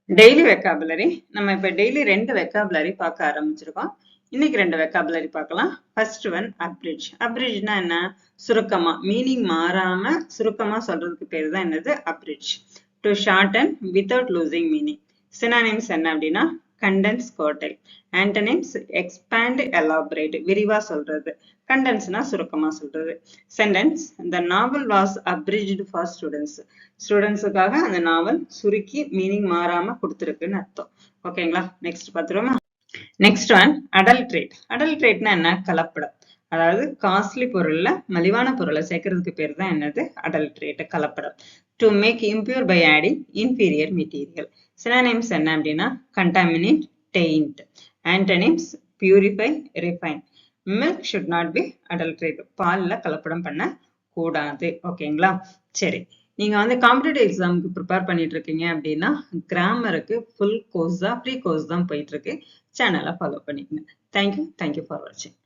Daily vocabulary நம்ம இப்ப daily 2 vocabulary பார்க்க ஆரம்பிச்சிருக்கோம். இன்னைக்கு 2 வெக்காபுலரி பார்க்கலாம். First one abridged. அப்ரிட்ஜ்னா என்ன? சுருக்கமா, மீனிங் மாறாம சுருக்கமா சொல்றதுக்கு பேரு தான் என்னது? Abridge. To shorten without losing meaning. Synonyms என்ன அப்படின்னா கண்டென்ஸ், கோட்டைல். ஆன்டனிம்ஸ் எக்ஸ்பேண்ட், எலாபரேட், விரிவா சொல்றது. கண்டென்ஸ்னா சுருக்கமா சொல்றது. Sentence the novel was abridged for students. ஸ்டூடெண்ட்ஸுக்காக அந்த நாவல் சுருக்கி மீனிங் மாறாம கொடுத்துருக்குன்னு அர்த்தம். ஓகேங்களா? நெக்ஸ்ட் பார்த்துருவோமா? Next one adulterate. அடல்ட்ரேட்னா என்ன? கலப்படம். அதாவது காஸ்ட்லி பொருள்ல மலிவான பொருளை சேர்க்கறதுக்கு பேர் தான் என்னது? அடல்ட்ரேட், கலப்படம். To make impure by adding inferior material. Synonyms என்ன அப்படின்னா contaminate, taint. Antonyms purify, refine. Milk should not be adulterate. பால்ல கலப்படம் பண்ண கூடாது. ஓகேங்களா? சரி, நீங்க வந்து காம்படிட்டிவ் எக்ஸாமுக்கு ப்ரிப்பேர் பண்ணிட்டு இருக்கீங்க அப்படின்னா கிராமருக்கு ஃபுல் கோர்ஸ் தான், ஃப்ரீ கோர்ஸ் தான் போயிட்டு இருக்கு. சேனலை ஃபாலோ பண்ணிக்கங்க. தேங்க்யூ ஃபார் வாட்சிங்.